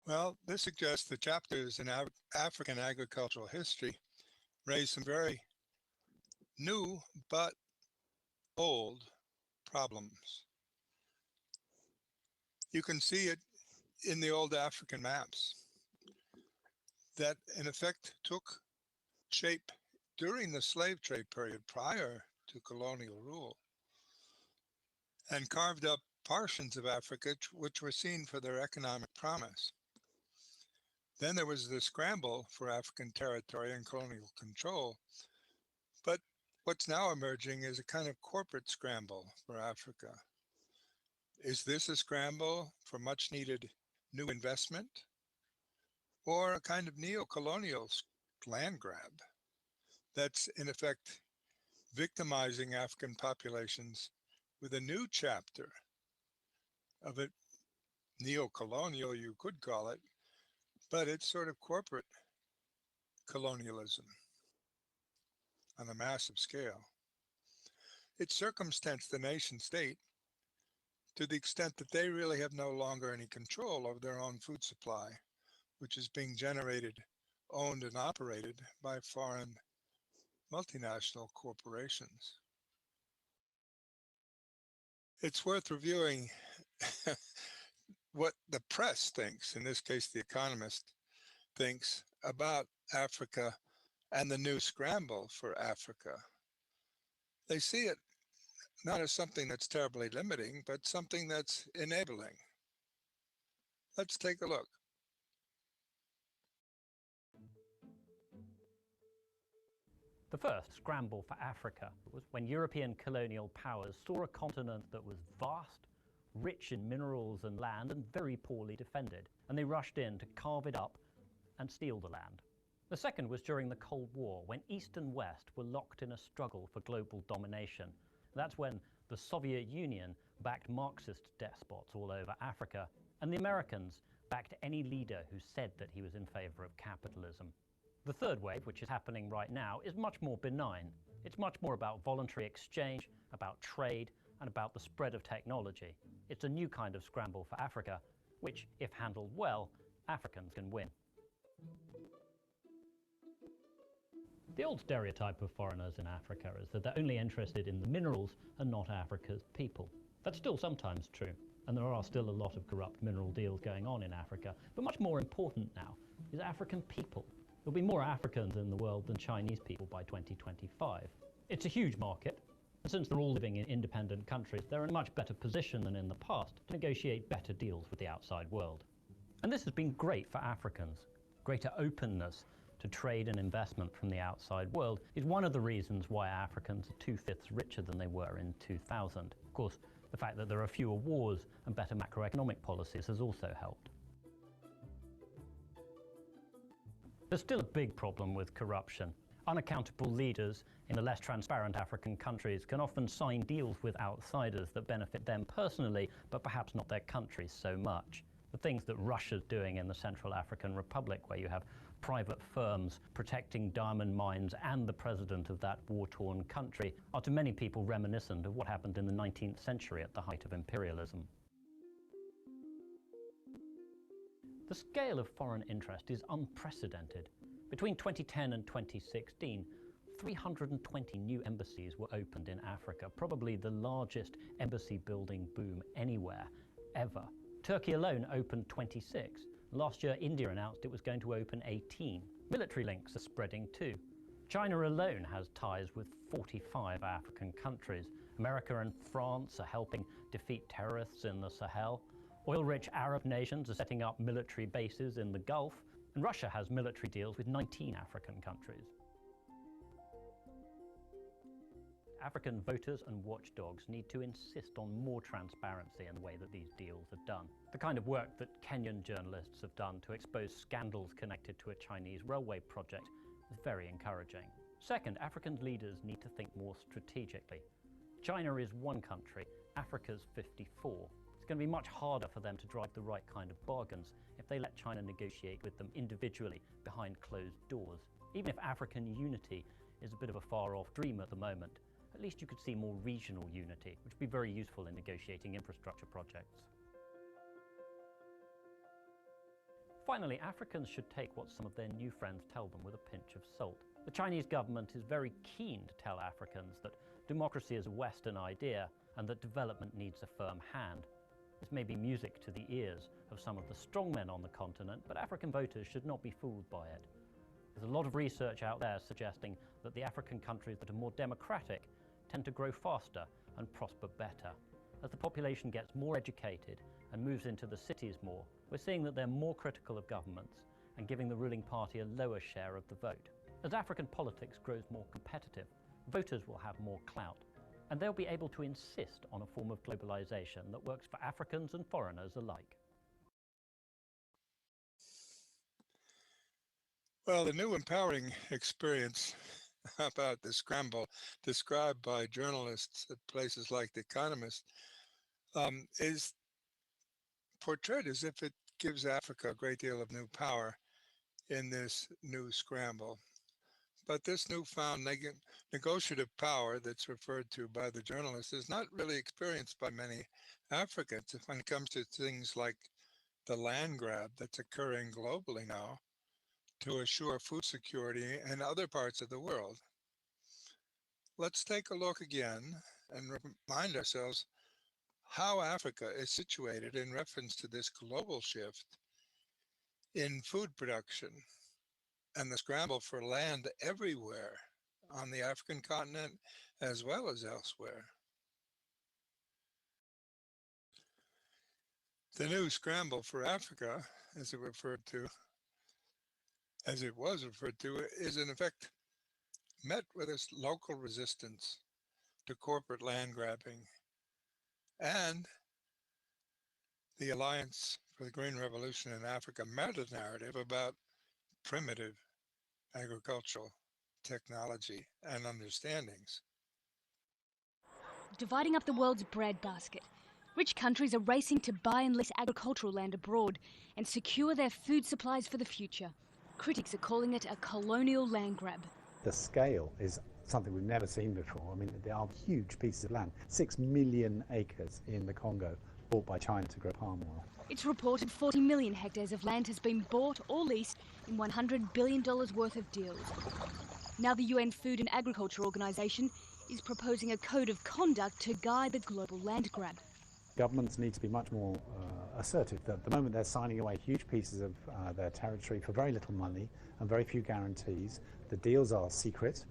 Well, this suggests the chapters in African agricultural history raise some very new but old problems. You can see it in the old African maps that in effect took shape during the slave trade period prior to colonial rule and carved up portions of Africa which were seen for their economic promise. Then there was the scramble for African territory and colonial control. But what's now emerging is a kind of corporate scramble for Africa. Is this a scramble for much needed new investment or a kind of neo-colonial land grab that's in effect victimizing African populations with a new chapter of it, neo-colonial you could call it, but it's sort of corporate colonialism on a massive scale. It circumstance the nation state to the extent that they really have no longer any control over their own food supply, which is being generated, owned, and operated by foreign multinational corporations. It's worth reviewing what the press thinks, in this case, The Economist thinks about Africa and the new scramble for Africa. They see it not as something that's terribly limiting, but something that's enabling. Let's take a look. The first scramble for Africa was when European colonial powers saw a continent that was vast, rich in minerals and land, and very poorly defended, and they rushed in to carve it up and steal the land. The second was during the Cold War, when East and West were locked in a struggle for global domination. That's when the Soviet Union backed Marxist despots all over Africa, and the Americans backed any leader who said that he was in favor of capitalism. The third wave, which is happening right now, is much more benign. It's much more about voluntary exchange, about trade, and about the spread of technology. It's a new kind of scramble for Africa, which, if handled well, Africans can win. The old stereotype of foreigners in Africa is that they're only interested in the minerals and not Africa's people. That's still sometimes true, and there are still a lot of corrupt mineral deals going on in Africa. But much more important now is African people. There'll be more Africans in the world than Chinese people by 2025. It's a huge market, and since they're all living in independent countries, they're in a much better position than in the past to negotiate better deals with the outside world. And this has been great for Africans. Greater openness to trade and investment from the outside world is one of the reasons why Africans are 2/5 richer than they were in 2000. Of course, the fact that there are fewer wars and better macroeconomic policies has also helped. There's still a big problem with corruption. Unaccountable leaders in the less transparent African countries can often sign deals with outsiders that benefit them personally, but perhaps not their countries so much. The things that Russia's doing in the Central African Republic, where you have private firms protecting diamond mines and the president of that war-torn country, are to many people reminiscent of what happened in the 19th century at the height of imperialism. The scale of foreign interest is unprecedented. Between 2010 and 2016, 320 new embassies were opened in Africa, probably the largest embassy building boom anywhere, ever. Turkey alone opened 26. Last year, India announced it was going to open 18. Military links are spreading too. China alone has ties with 45 African countries. America and France are helping defeat terrorists in the Sahel. Oil-rich Arab nations are setting up military bases in the Gulf, and Russia has military deals with 19 African countries. African voters and watchdogs need to insist on more transparency in the way that these deals are done. The kind of work that Kenyan journalists have done to expose scandals connected to a Chinese railway project is very encouraging. Second, African leaders need to think more strategically. China is one country, Africa's 54. It's going to be much harder for them to drive the right kind of bargains if they let China negotiate with them individually behind closed doors. Even if African unity is a bit of a far-off dream at the moment, at least you could see more regional unity, which would be very useful in negotiating infrastructure projects. Finally, Africans should take what some of their new friends tell them with a pinch of salt. The Chinese government is very keen to tell Africans that democracy is a Western idea and that development needs a firm hand. This may be music to the ears of some of the strongmen on the continent, but African voters should not be fooled by it. There's a lot of research out there suggesting that the African countries that are more democratic tend to grow faster and prosper better. As the population gets more educated and moves into the cities more, we're seeing that they're more critical of governments and giving the ruling party a lower share of the vote. As African politics grows more competitive, voters will have more clout, and they'll be able to insist on a form of globalization that works for Africans and foreigners alike. Well, the new empowering experience about the scramble described by journalists at places like The Economist is portrayed as if it gives Africa a great deal of new power in this new scramble. But this newfound negotiative power that's referred to by the journalists is not really experienced by many Africans when it comes to things like the land grab that's occurring globally now to assure food security in other parts of the world. Let's take a look again and remind ourselves how Africa is situated in reference to this global shift in food production and the scramble for land everywhere on the African continent as well as elsewhere. The new scramble for Africa, as it was referred to, is in effect met with its local resistance to corporate land grabbing and the Alliance for the Green Revolution in Africa meta-narrative about primitive agricultural technology and understandings. Dividing up the world's breadbasket. Rich countries are racing to buy and lease agricultural land abroad and secure their food supplies for the future. Critics are calling it a colonial land grab. The scale is something we've never seen before. I mean, there are huge pieces of land, 6 million acres in the Congo, bought by China to grow palm oil. It's reported 40 million hectares of land has been bought or leased in $100 billion worth of deals. Now the UN Food and Agriculture Organization is proposing a code of conduct to guide the global land grab. Governments need to be much more assertive. At the moment they're signing away huge pieces of their territory for very little money and very few guarantees. The deals are secret,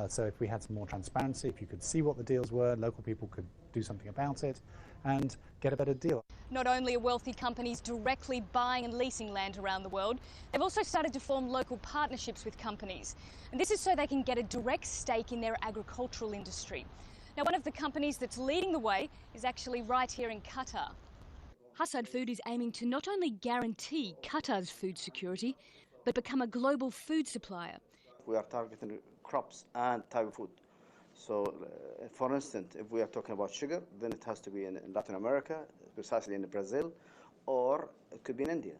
so if we had some more transparency, if you could see what the deals were, local people could do something about it and get a better deal. Not only are wealthy companies directly buying and leasing land around the world, they've also started to form local partnerships with companies. And this is so they can get a direct stake in their agricultural industry. Now, one of the companies that's leading the way is actually right here in Qatar. Hassad Food is aiming to not only guarantee Qatar's food security, but become a global food supplier. We are targeting crops and type of food. So, for instance, if we are talking about sugar, then it has to be in Latin America, precisely in Brazil, or it could be in India.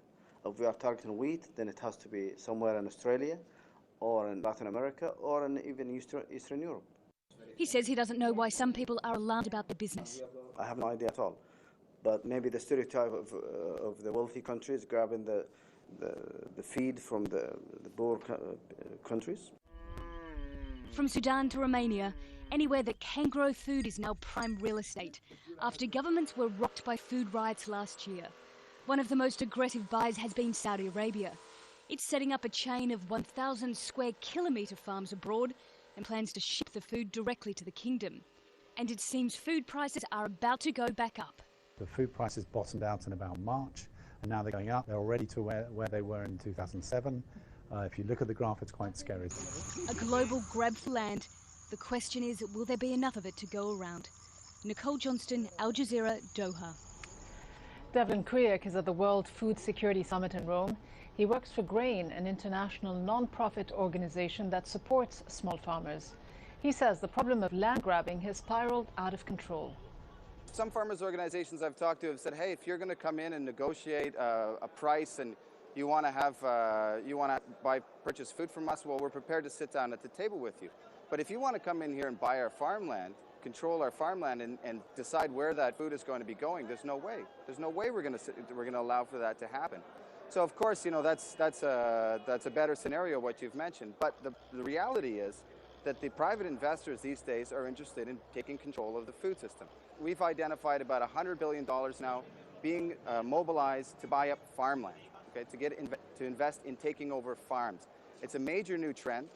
If we are targeting wheat, then it has to be somewhere in Australia, or in Latin America, or in even Eastern Europe. He says he doesn't know why some people are alarmed about the business. I have no idea at all. But maybe the stereotype of the wealthy countries grabbing the feed from the poor countries. From Sudan to Romania, anywhere that can grow food is now prime real estate, after governments were rocked by food riots last year. One of the most aggressive buyers has been Saudi Arabia. It's setting up a chain of 1,000 square kilometre farms abroad and plans to ship the food directly to the kingdom. And it seems food prices are about to go back up. The food prices bottomed out in about March, and now they're going up. They're already to where they were in 2007. If you look at the graph, it's quite scary. A global grab for land. The question is, will there be enough of it to go around? Nicole Johnston, Al Jazeera, Doha. Devlin Kriak is at the World Food Security Summit in Rome. He works for GRAIN, an international non-profit organization that supports small farmers. He says the problem of land grabbing has spiraled out of control. Some farmers organizations I've talked to have said, hey, if you're going to come in and negotiate a price and you want to purchase food from us, well, we're prepared to sit down at the table with you. But if you want to come in here and buy our farmland, control our farmland and decide where that food is going to be going, there's no way. There's no way we're going to allow for that to happen. So of course, you know, that's a better scenario, what you've mentioned. But the reality is that the private investors these days are interested in taking control of the food system. We've identified about $100 billion now being mobilized to buy up farmland, okay, to invest in taking over farms. It's a major new trend.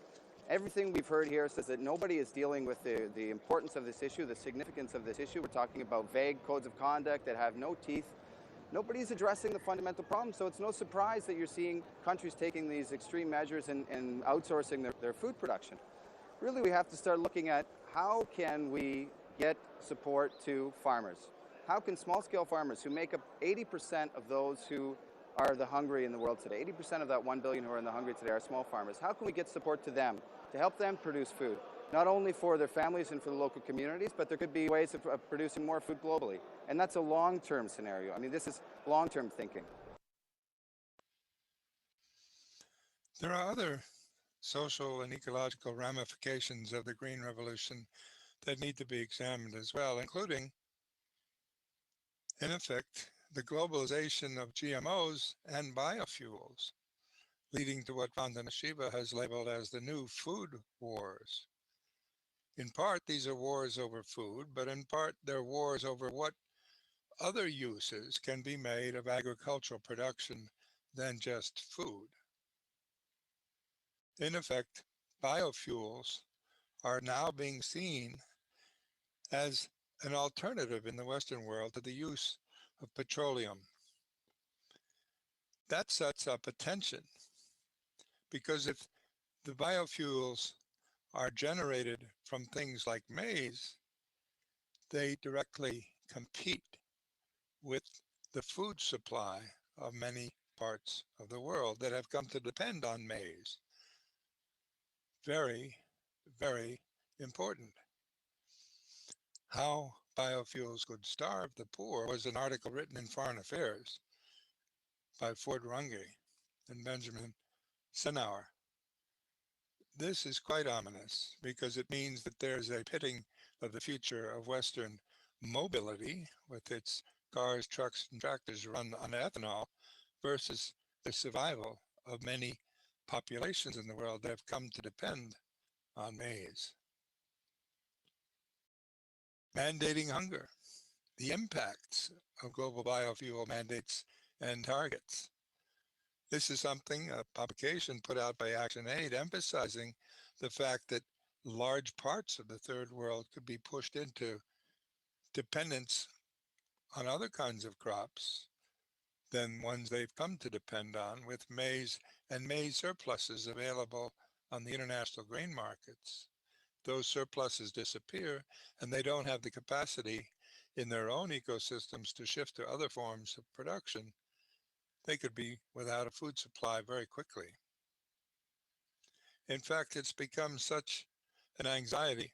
Everything we've heard here says that nobody is dealing with the importance of this issue, the significance of this issue. We're talking about vague codes of conduct that have no teeth. Nobody's addressing the fundamental problem, so it's no surprise that you're seeing countries taking these extreme measures and outsourcing their food production. Really, we have to start looking at how can we get support to farmers? How can small-scale farmers who make up 80% of those who are the hungry in the world today, 80% of that 1 billion who are in the hungry today are small farmers. How can we get support to them, to help them produce food, not only for their families and for the local communities, but there could be ways of producing more food globally. And that's a long-term scenario. I mean, this is long-term thinking. There are other social and ecological ramifications of the Green Revolution that need to be examined as well, including, in effect, the globalization of GMOs and biofuels, leading to what Vandana Shiva has labeled as the new food wars. In part, these are wars over food, but in part, they're wars over what other uses can be made of agricultural production than just food. In effect, biofuels are now being seen as an alternative in the Western world to the use of petroleum. That sets up a tension, because if the biofuels are generated from things like maize, they directly compete with the food supply of many parts of the world that have come to depend on maize. Very, very important. How biofuels could starve the poor was an article written in Foreign Affairs by Ford Runge and Benjamin Senauer. This is quite ominous because it means that there's a pitting of the future of Western mobility with its cars, trucks, and tractors run on ethanol versus the survival of many populations in the world that have come to depend on maize. Mandating hunger, the impacts of global biofuel mandates and targets. This is something, a publication put out by ActionAid, emphasizing the fact that large parts of the third world could be pushed into dependence on other kinds of crops than ones they've come to depend on, with maize and maize surpluses available on the international grain markets. Those surpluses disappear, and they don't have the capacity in their own ecosystems to shift to other forms of production. They could be without a food supply very quickly. In fact, it's become such an anxiety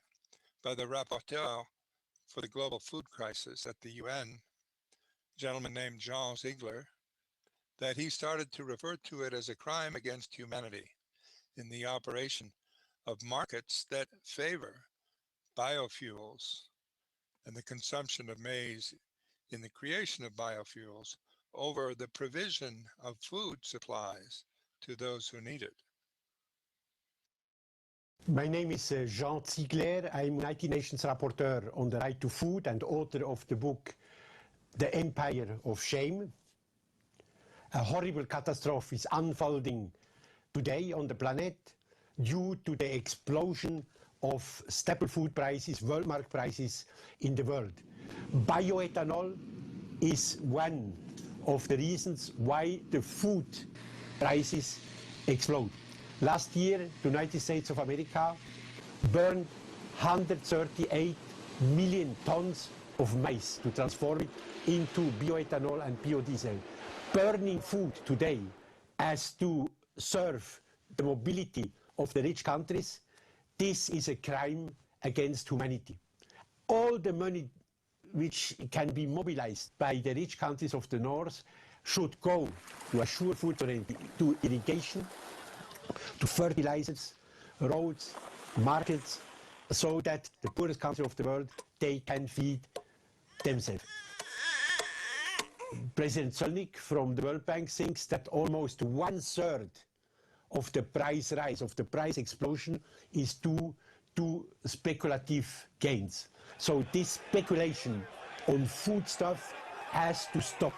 by the rapporteur for the global food crisis at the UN, a gentleman named Jean Ziegler, that he started to refer to it as a crime against humanity in the operation of markets that favor biofuels and the consumption of maize in the creation of biofuels over the provision of food supplies to those who need it. My name is Jean Ziegler. I'm United Nations Rapporteur on the right to food and author of the book The Empire of Shame. A horrible catastrophe is unfolding today on the planet due to the explosion of staple food prices, world market prices in the world. Bioethanol is one of the reasons why the food prices explode. Last year, the United States of America burned 138 million tons of maize to transform it into bioethanol and biodiesel. Burning food today as to serve the mobility of the rich countries, this is a crime against humanity. All the money which can be mobilized by the rich countries of the north should go to assure food to irrigation, to fertilizers, roads, markets, so that the poorest country of the world, they can feed themselves. President Zolnik from the World Bank thinks that almost 1/3 of the price rise, of the price explosion, is due to speculative gains. So this speculation on foodstuff has to stop.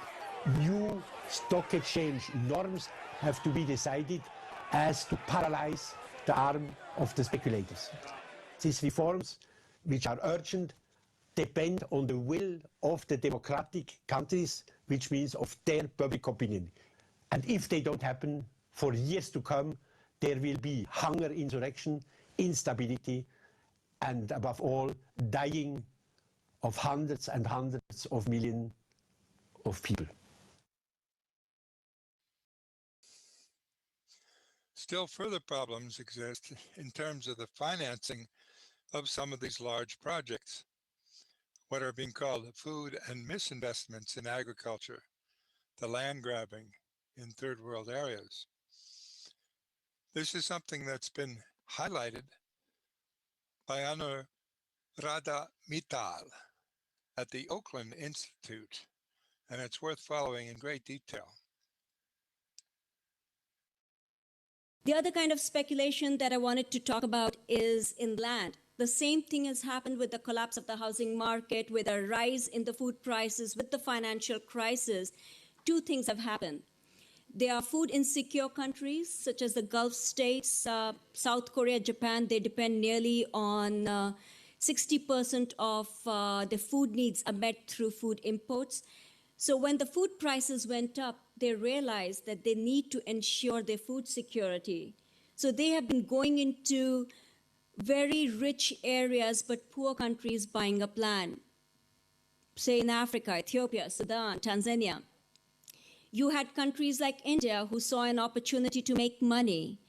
New stock exchange norms have to be decided as to paralyze the arm of the speculators. These reforms, which are urgent, depend on the will of the democratic countries, which means of their public opinion. And if they don't happen, for years to come, there will be hunger, insurrection, instability, and above all, dying of hundreds and hundreds of millions of people. Still further problems exist in terms of the financing of some of these large projects, what are being called food and misinvestments in agriculture, the land grabbing in third world areas. This is something that's been highlighted by Anuradha Mittal at the Oakland Institute, and it's worth following in great detail. The other kind of speculation that I wanted to talk about is in land. The same thing has happened with the collapse of the housing market, with a rise in the food prices, with the financial crisis. Two things have happened. There are food insecure countries, such as the Gulf states, South Korea, Japan. They depend nearly on 60% of the food needs are met through food imports. So when the food prices went up, they realized that they need to ensure their food security. So they have been going into very rich areas, but poor countries buying up land. Say in Africa, Ethiopia, Sudan, Tanzania. You had countries like India who saw an opportunity to make money,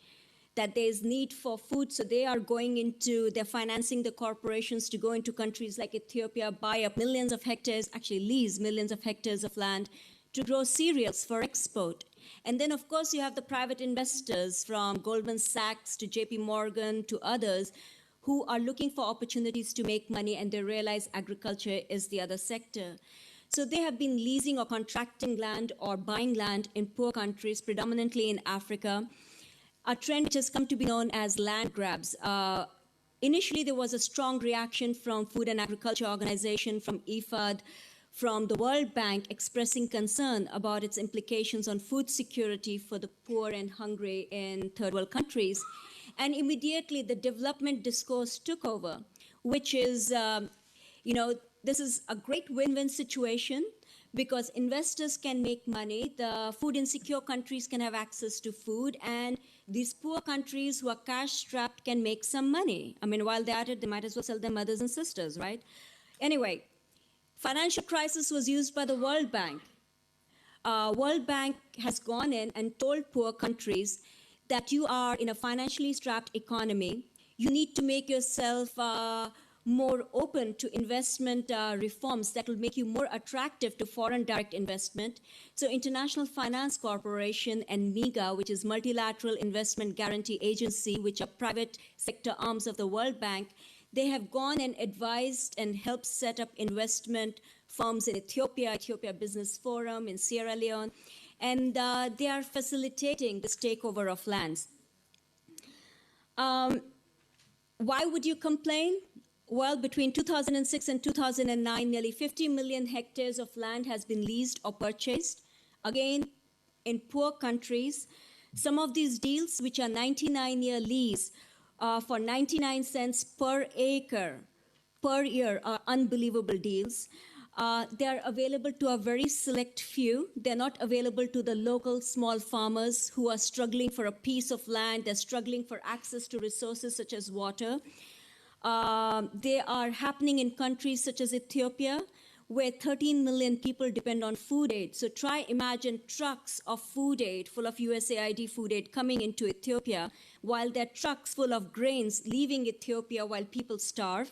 that there's need for food, so they are going into, they're financing the corporations to go into countries like Ethiopia, buy up millions of hectares, actually lease millions of hectares of land to grow cereals for export. And then, of course, you have the private investors from Goldman Sachs to JP Morgan to others who are looking for opportunities to make money, and they realize agriculture is the other sector. So they have been leasing or contracting land or buying land in poor countries, predominantly in Africa, a trend which has come to be known as land grabs. Initially, there was a strong reaction from Food and Agriculture Organization, from IFAD, from the World Bank, expressing concern about its implications on food security for the poor and hungry in third world countries. And immediately, the development discourse took over, which is, this is a great win-win situation because investors can make money, the food insecure countries can have access to food, and these poor countries who are cash-strapped can make some money. I mean, while they're at it, they might as well sell their mothers and sisters, right? Anyway, financial crisis was used by the World Bank. World Bank has gone in and told poor countries that you are in a financially strapped economy. You need to make yourself more open to investment reforms that will make you more attractive to foreign direct investment. So International Finance Corporation and MIGA, which is Multilateral Investment Guarantee Agency, which are private sector arms of the World Bank, they have gone and advised and helped set up investment firms in Ethiopia, Ethiopia Business Forum, in Sierra Leone, and they are facilitating this takeover of lands. Why would you complain? Well, between 2006 and 2009, nearly 50 million hectares of land has been leased or purchased, again, in poor countries. Some of these deals, which are 99-year lease for 99 cents per acre per year, are unbelievable deals. They are available to a very select few. They're not available to the local small farmers who are struggling for a piece of land. They're struggling for access to resources such as water. They are happening in countries such as Ethiopia, where 13 million people depend on food aid. So try imagine trucks of food aid, full of USAID food aid, coming into Ethiopia, while there are trucks full of grains leaving Ethiopia while people starve.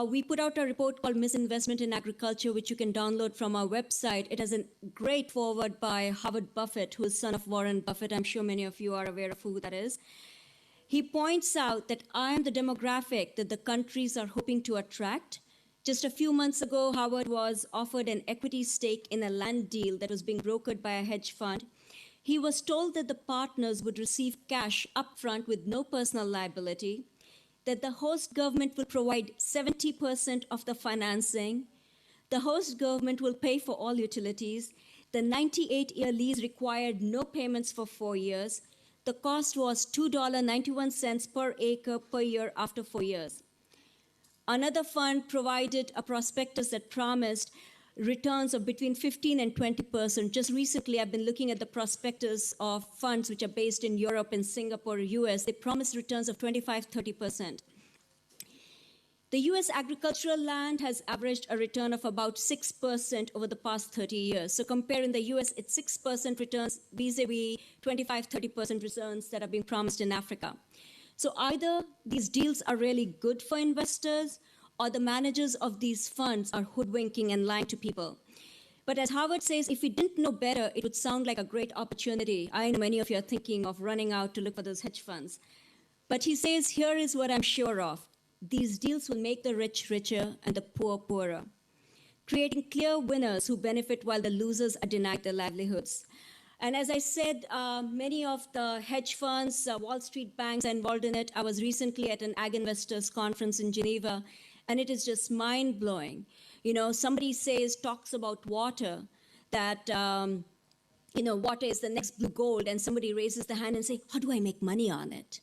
We put out a report called Misinvestment in Agriculture, which you can download from our website. It has a great foreword by Howard Buffett, who is son of Warren Buffett. I'm sure many of you are aware of who that is. He points out that I am the demographic that the countries are hoping to attract. Just a few months ago, Howard was offered an equity stake in a land deal that was being brokered by a hedge fund. He was told that the partners would receive cash upfront with no personal liability, that the host government will provide 70% of the financing, the host government will pay for all utilities, the 98-year lease required no payments for 4 years, the cost was $2.91 per acre per year after 4 years. Another fund provided a prospectus that promised returns of between 15 and 20%. Just recently, I've been looking at the prospectus of funds which are based in Europe and Singapore, US. They promise returns of 25, 30%. The US agricultural land has averaged a return of about 6% over the past 30 years. So comparing the US, it's 6% returns vis-a-vis 25, 30% returns that are being promised in Africa. So either these deals are really good for investors, or the managers of these funds are hoodwinking and lying to people. But as Howard says, if we didn't know better, it would sound like a great opportunity. I know many of you are thinking of running out to look for those hedge funds. But he says, here is what I'm sure of. These deals will make the rich richer and the poor poorer, creating clear winners who benefit while the losers are denied their livelihoods. And as I said, many of the hedge funds, Wall Street banks are involved in it. I was recently at an ag investors conference in Geneva, and it is just mind-blowing. You know, somebody talks about water, that, water is the next blue gold, and somebody raises the hand and say, how do I make money on it?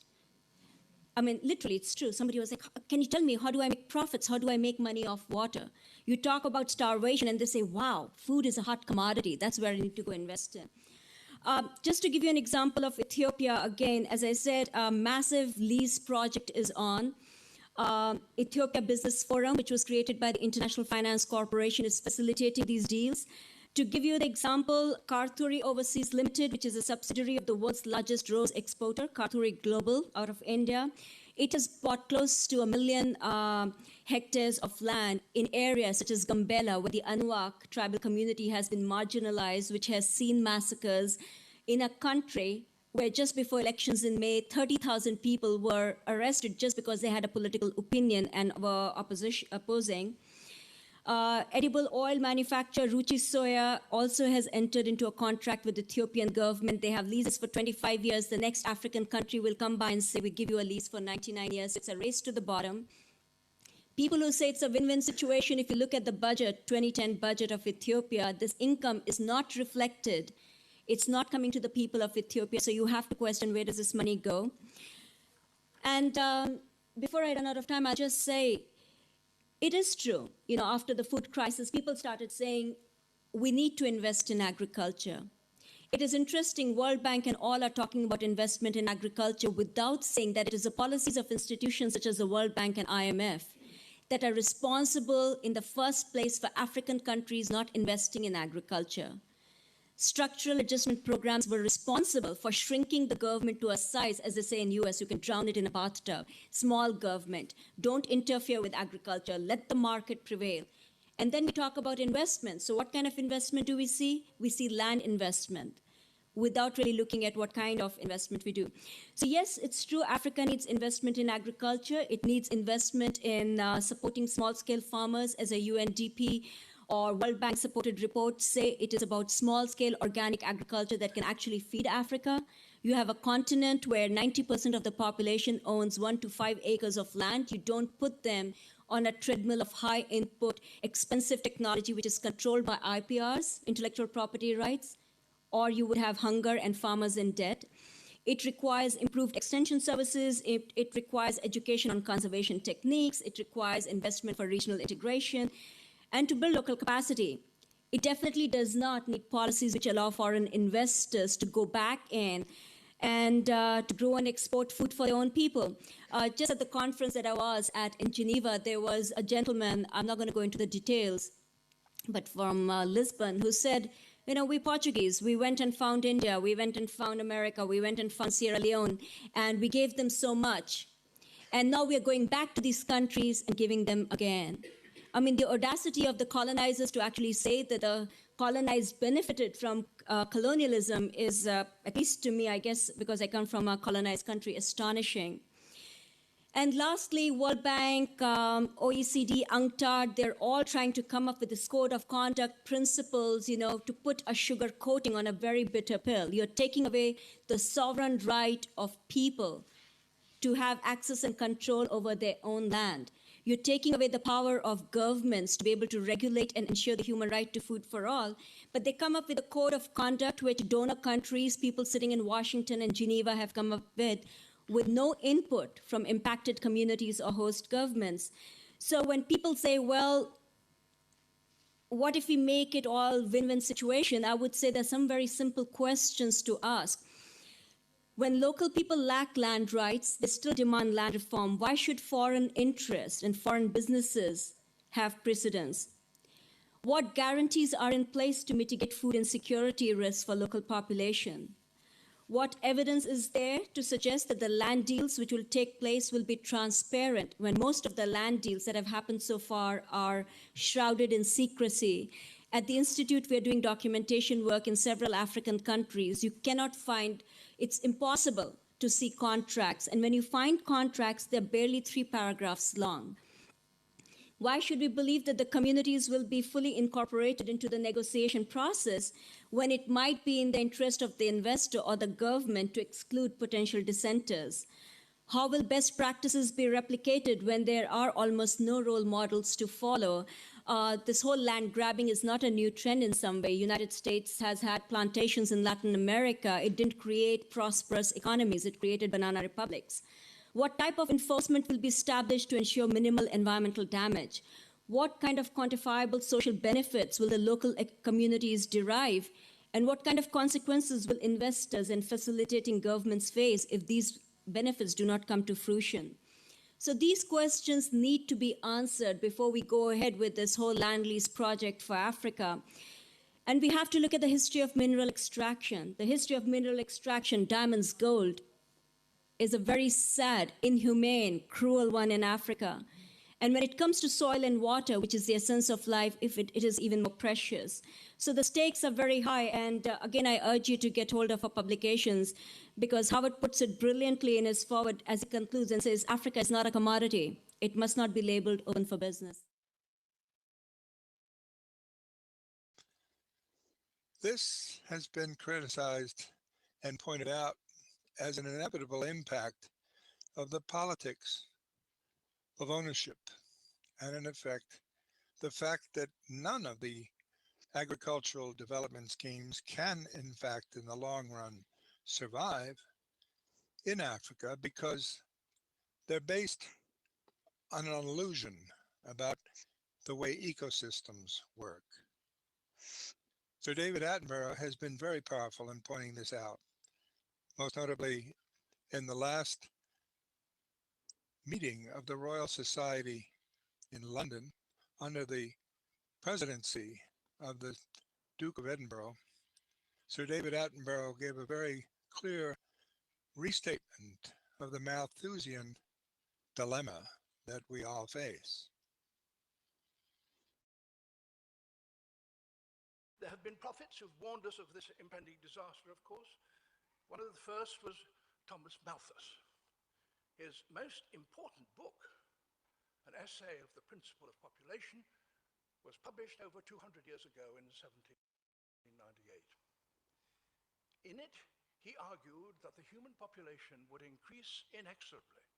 I mean, literally, it's true. Somebody was like, can you tell me, how do I make profits? How do I make money off water? You talk about starvation, and they say, wow, food is a hot commodity. That's where I need to go invest in. Just to give you an example of Ethiopia, again, as I said, a massive lease project is on. Ethiopia Business Forum, which was created by the International Finance Corporation, is facilitating these deals. To give you the example, Karthuri Overseas Limited, which is a subsidiary of the world's largest rose exporter, Karthuri Global, out of India, it has bought close to 1 million hectares of land in areas such as Gambela, where the Anuak tribal community has been marginalized, which has seen massacres in a country where just before elections in May, 30,000 people were arrested just because they had a political opinion and were opposing. Edible oil manufacturer Ruchi Soya also has entered into a contract with the Ethiopian government. They have leases for 25 years. The next African country will come by and say, we give you a lease for 99 years. It's a race to the bottom. People who say it's a win-win situation, if you look at the budget, 2010 budget of Ethiopia, this income is not reflected. It's not coming to the people of Ethiopia. So you have to question, where does this money go? And before I run out of time, I'll just say, it is true, after the food crisis, people started saying, we need to invest in agriculture. It is interesting, World Bank and all are talking about investment in agriculture without saying that it is the policies of institutions such as the World Bank and IMF that are responsible in the first place for African countries not investing in agriculture. Structural adjustment programs were responsible for shrinking the government to a size, as they say in US, you can drown it in a bathtub. Small government, don't interfere with agriculture, let the market prevail. And then we talk about investment. So what kind of investment do we see? We see land investment without really looking at what kind of investment we do. So yes, it's true, Africa needs investment in agriculture. It needs investment in supporting small-scale farmers, as a UNDP or World Bank supported reports say it is about small-scale organic agriculture that can actually feed Africa. You have a continent where 90% of the population owns 1 to 5 acres of land. You don't put them on a treadmill of high input, expensive technology, which is controlled by IPRs, intellectual property rights, or you would have hunger and farmers in debt. It requires improved extension services. It requires education on conservation techniques. It requires investment for regional integration. And to build local capacity, it definitely does not need policies which allow foreign investors to go back in and to grow and export food for their own people. Just at the conference that I was at in Geneva, there was a gentleman, I'm not going to go into the details, but from Lisbon, who said, we Portuguese, we went and found India, we went and found America, we went and found Sierra Leone, and we gave them so much. And now we are going back to these countries and giving them again. I mean, the audacity of the colonizers to actually say that the colonized benefited from colonialism is, at least to me, I guess, because I come from a colonized country, astonishing. And lastly, World Bank, OECD, UNCTAD, they're all trying to come up with this code of conduct principles, to put a sugar coating on a very bitter pill. You're taking away the sovereign right of people to have access and control over their own land. You're taking away the power of governments to be able to regulate and ensure the human right to food for all. But they come up with a code of conduct which donor countries, people sitting in Washington and Geneva have come up with no input from impacted communities or host governments. So when people say, well, what if we make it all win-win situation? I would say there's some very simple questions to ask. When local people lack land rights, they still demand land reform. Why should foreign interests and foreign businesses have precedence? What guarantees are in place to mitigate food insecurity risks for local population? What evidence is there to suggest that the land deals which will take place will be transparent when most of the land deals that have happened so far are shrouded in secrecy? At the Institute, we're doing documentation work in several African countries. You cannot find, it's impossible to see contracts. And when you find contracts, they're barely 3 paragraphs long. Why should we believe that the communities will be fully incorporated into the negotiation process when it might be in the interest of the investor or the government to exclude potential dissenters? How will best practices be replicated when there are almost no role models to follow? This whole land grabbing is not a new trend in some way. United States has had plantations in Latin America. It didn't create prosperous economies. It created banana republics. What type of enforcement will be established to ensure minimal environmental damage? What kind of quantifiable social benefits will the local communities derive? And what kind of consequences will investors and facilitating governments face if these benefits do not come to fruition? So these questions need to be answered before we go ahead with this whole land lease project for Africa. And we have to look at the history of mineral extraction. The history of mineral extraction, diamonds, gold, is a very sad, inhumane, cruel one in Africa. And when it comes to soil and water, which is the essence of life, it is even more precious. So the stakes are very high. And again, I urge you to get hold of our publications, because Howard puts it brilliantly in his foreword as he concludes and says, Africa is not a commodity. It must not be labeled open for business. This has been criticized and pointed out as an inevitable impact of the politics of ownership, and in effect, the fact that none of the agricultural development schemes can, in fact, in the long run, survive in Africa because they're based on an illusion about the way ecosystems work. Sir David Attenborough has been very powerful in pointing this out, most notably in the last meeting of the Royal Society in London under the presidency of the Duke of Edinburgh. Sir David Attenborough gave a very clear restatement of the Malthusian dilemma that we all face. There have been prophets who've warned us of this impending disaster, of course. One of the first was Thomas Malthus. His most important book, an essay of the principle of population, was published over 200 years ago in 1798. In it, he argued that the human population would increase inexorably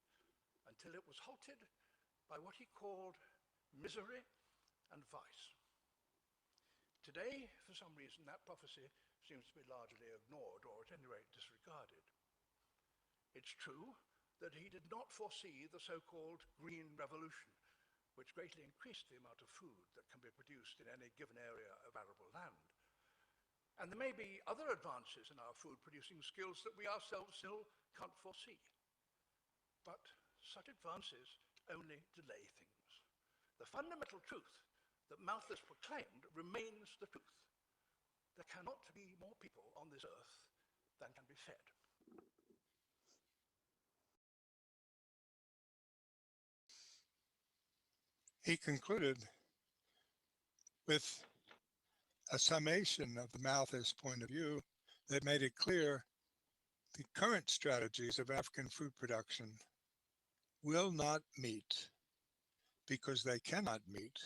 until it was halted by what he called misery and vice. Today, for some reason, that prophecy seems to be largely ignored, or at any rate disregarded. It's true that he did not foresee the so-called Green Revolution, which greatly increased the amount of food that can be produced in any given area of arable land. And there may be other advances in our food-producing skills that we ourselves still can't foresee. But such advances only delay things. The fundamental truth that Malthus proclaimed remains the truth. There cannot be more people on this earth than can be fed. He concluded with a summation of the Malthus point of view that made it clear the current strategies of African food production will not meet, because they cannot meet,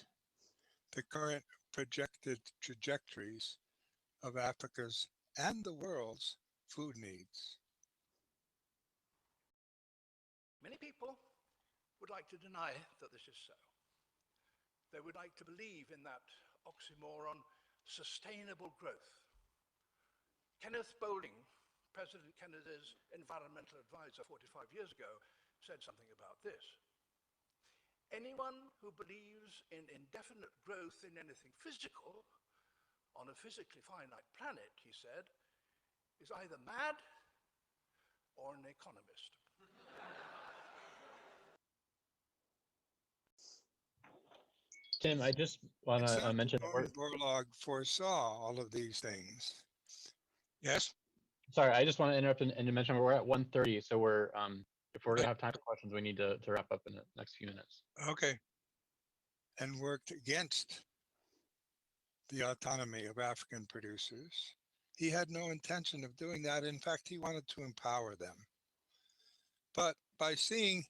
the current projected trajectories of Africa's and the world's food needs. Many people would like to deny that this is so. They would like to believe in that oxymoron, sustainable growth. Kenneth Boulding, President Kennedy's environmental advisor 45 years ago, said something about this. Anyone who believes in indefinite growth in anything physical on a physically finite planet, he said, is either mad or an economist. Tim, I just want to mention that Norman Borlaug foresaw all of these things. Yes? Sorry, I just want to interrupt and mention we're at 1:30, so we're if we're going to have time for questions, we need to wrap up in the next few minutes. Okay. And worked against the autonomy of African producers. He had no intention of doing that. In fact, he wanted to empower them. But by seeing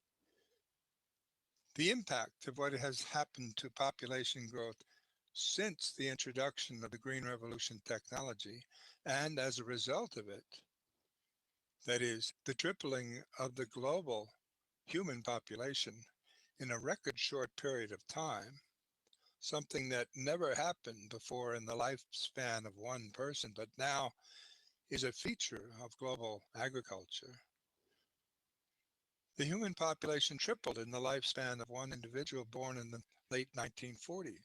the impact of what has happened to population growth since the introduction of the Green Revolution technology, and as a result of it, that is, the tripling of the global human population in a record short period of time, something that never happened before in the lifespan of one person, but now is a feature of global agriculture. The human population tripled in the lifespan of one individual born in the late 1940s.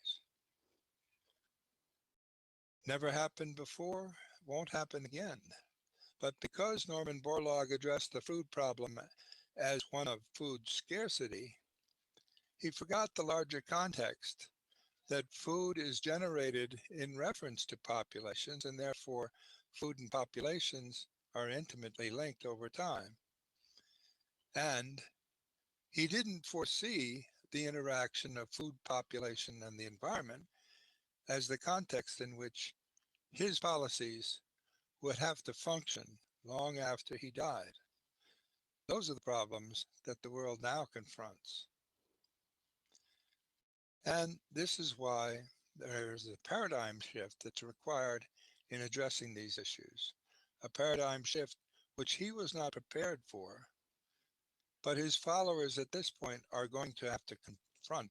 Never happened before, won't happen again. But because Norman Borlaug addressed the food problem as one of food scarcity, he forgot the larger context that food is generated in reference to populations, and therefore food and populations are intimately linked over time. And he didn't foresee the interaction of food, population, and the environment as the context in which his policies would have to function long after he died. Those are the problems that the world now confronts. And this is why there's a paradigm shift that's required in addressing these issues, a paradigm shift which he was not prepared for, but his followers at this point are going to have to confront